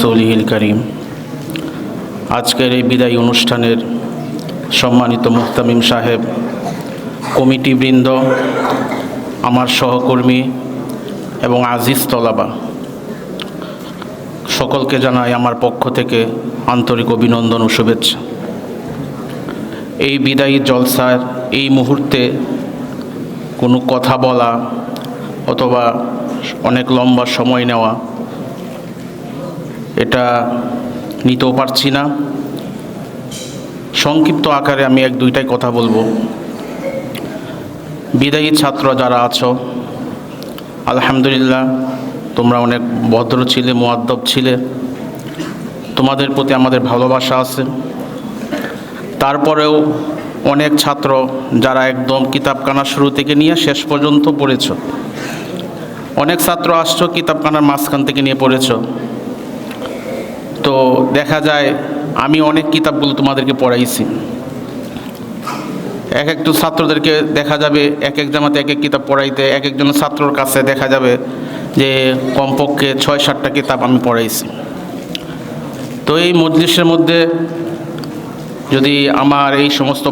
রাসূলিহিল কারীম। আজকের এই বিদায়ী অনুষ্ঠানের সম্মানিত মুহতামিম সাহেব, কমিটিবৃন্দ, আমার সহকর্মী এবং আজিজ তলাবা, সকলকে জানাই আমার পক্ষ থেকে আন্তরিক অভিনন্দন ও শুভেচ্ছা। এই বিদায়ী জলসার এই মুহূর্তে কোনো কথা বলা অথবা অনেক লম্বা সময় নেওয়া এটা নিতেও পারছি না। সংক্ষিপ্ত আকারে আমি এক দুইটাই কথা বলবো। বিদায়ী ছাত্র যারা আছো, আলহামদুলিল্লাহ তোমরা অনেক ভদ্র ছিলে, মুআদ্দব ছিলে, তোমাদের প্রতি আমাদের ভালোবাসা আছে। তারপরেও অনেক ছাত্র যারা একদম কিতাবখানা শুরু থেকে নিয়ে শেষ পর্যন্ত পড়েছ, অনেক ছাত্র আসছো কিতাবখানার মাঝখান থেকে নিয়ে পড়েছ। তো দেখা যায় আমি অনেক কিতাবগুলো তোমাদেরকে পড়াইছি। এক একটু ছাত্রদেরকে দেখা যাবে এক এক জামাতে এক এক কিতাব পড়াইতে, এক একজন ছাত্রর কাছে দেখা যাবে যে কমপক্ষে ৬-৭টা কিতাব আমি পড়াইছি। তো এই মজলিসের মধ্যে যদি আমার এই সমস্ত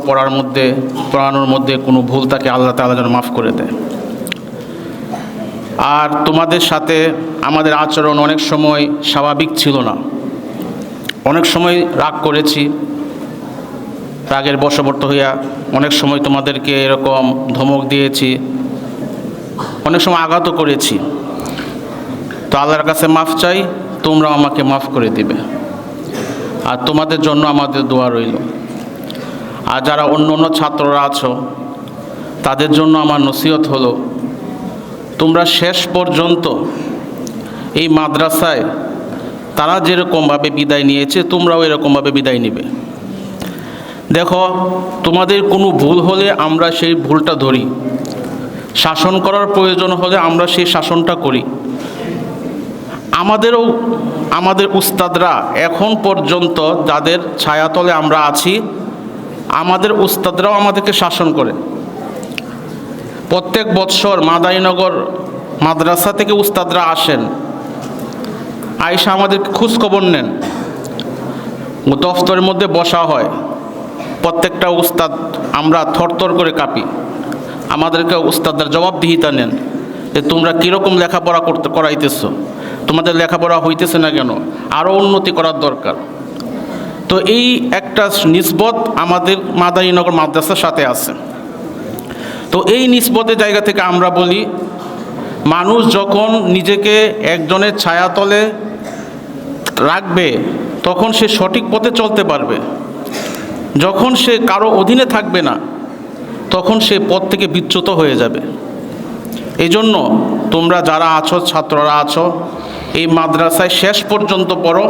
পড়ানোর মধ্যে কোনো ভুল থাকে, আল্লাহ তাআলা যেন মাফ করে দেয়। আর তোমাদের সাথে আমাদের আচরণ অনেক সময় স্বাভাবিক ছিল না, অনেক সময় রাগ করেছি, রাগের বশবর্তী হইয়া অনেক সময় তোমাদেরকে এরকম ধমক দিয়েছি, অনেক সময় আঘাতও করেছি। তো আল্লাহর কাছে মাফ চাই, তোমরা আমাকে মাফ করে দিবে। আর তোমাদের জন্য আমাদের দোয়া রইল। আর যারা অন্য অন্য ছাত্ররা আছো, তাদের জন্য আমার নসিহত হলো, তোমরা শেষ পর্যন্ত এই মাদ্রাসায় তারা যেরকমভাবে বিদায় নিয়েছে তোমরাও এরকমভাবে বিদায় নিবে। দেখো, তোমাদের কোনো ভুল হলে আমরা সেই ভুলটা ধরি, শাসন করার প্রয়োজন হলে আমরা সেই শাসনটা করি। আমাদের উস্তাদরা এখন পর্যন্ত যাদের ছায়াতলে আমরা আছি, আমাদের উস্তাদরাও আমাদেরকে শাসন করে। প্রত্যেক বৎসর মাদারীনগর মাদ্রাসা থেকে উস্তাদরা আসেন, আয়েশা আমাদের খোঁজখবর নেন, দফতরের মধ্যে বসা হয়। প্রত্যেকটা উস্তাদ আমরা থরথর করে কাঁপি। আমাদেরকে উস্তাদরা জবাবদিহিতা নেন যে তোমরা কীরকম লেখাপড়া করাইতেছো, তোমাদের লেখাপড়া হইতেছে না কেন, আরও উন্নতি করার দরকার। তো এই একটা নিসবত আমাদের মাদারীনগর মাদ্রাসার সাথে আছে। তো এই নিসবতের জায়গা থেকে আমরা বলি, মানুষ যখন নিজেকে একজনের ছায়াতলে রাখবে তখন সে সঠিক পথে চলতে পারবে। যখন সে কারো অধীনে থাকবে না তখন সে পথ থেকে বিচ্যুত হয়ে যাবে। এই জন্য তোমরা যারা আছো, ছাত্ররা আছো, এই মাদ্রাসায় শেষ পর্যন্ত পড়ো।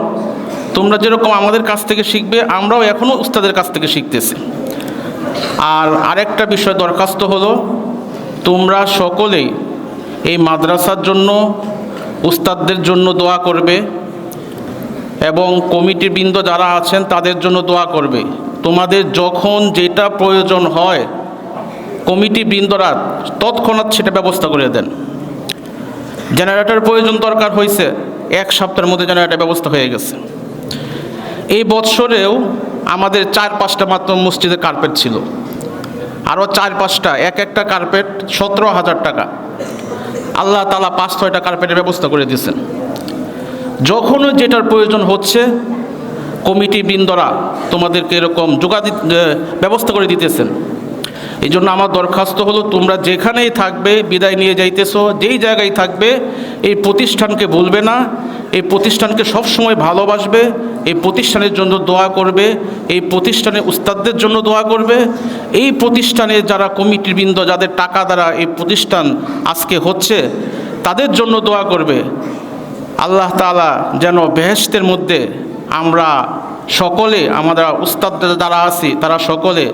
তোমরা যেরকম আমাদের কাছ থেকে শিখবে, আমরাও এখনও উস্তাদের কাছ থেকে শিখতেছি। আর আরেকটা বিষয় দরখাস্ত হলো, তোমরা সকলেই এই মাদ্রাসার জন্য, উস্তাদদের জন্য দোয়া করবে এবং কমিটিবৃন্দ যারা আছেন তাদের জন্য দোয়া করবে। তোমাদের যখন যেটা প্রয়োজন হয় কমিটিবৃন্দরা তৎক্ষণাৎ সেটা ব্যবস্থা করে দেন। জেনারেটরের প্রয়োজন দরকার হয়েছে, 1 সপ্তাহের মধ্যে জেনারেটর ব্যবস্থা হয়ে গেছে। এই বৎসরেও আমাদের 4-5টা মাত্র মসজিদে কার্পেট ছিল, আরও 4-5টা, এক একটা কার্পেট 17,000 টাকা। আল্লাহ তাআলা 5-6টা কার্পেটের ব্যবস্থা করে দিয়েছেন। যখনই যেটার প্রয়োজন হচ্ছে কমিটিবৃন্দরা তোমাদেরকে এরকম ব্যবস্থা করে দিতেছেন। এই জন্য আমার দরখাস্ত হলো, তোমরা যেখানেই থাকবে, বিদায় নিয়ে যাইতেছো, যেই জায়গায় থাকবে, এই প্রতিষ্ঠানকে ভুলবে না, এই প্রতিষ্ঠানকে সবসময় ভালোবাসবে, এই প্রতিষ্ঠানের জন্য দোয়া করবে, এই প্রতিষ্ঠানের উস্তাদদের জন্য দোয়া করবে, এই প্রতিষ্ঠানে যারা কমিটিবৃন্দ, যাদের টাকা দ্বারা এই প্রতিষ্ঠান আজকে হচ্ছে, তাদের জন্য দোয়া করবে। আল্লাহ তাআলা যেন বেহেশতের মধ্যে আমরা সকলে, আমরা উস্তাদদের যারা আছি তারা সকলে,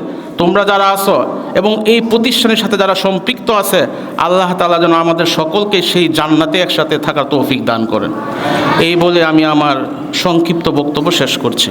তোমরা যারা আছো এবং এই প্রতিষ্ঠানের সাথে যারা সম্পৃক্ত আছে, আল্লাহ তাআলা যেন আমাদের সকলকে সেই জান্নাতে একসাথে থাকার তৌফিক দান করেন। এই বলে আমি আমার সংক্ষিপ্ত বক্তব্য শেষ করছি।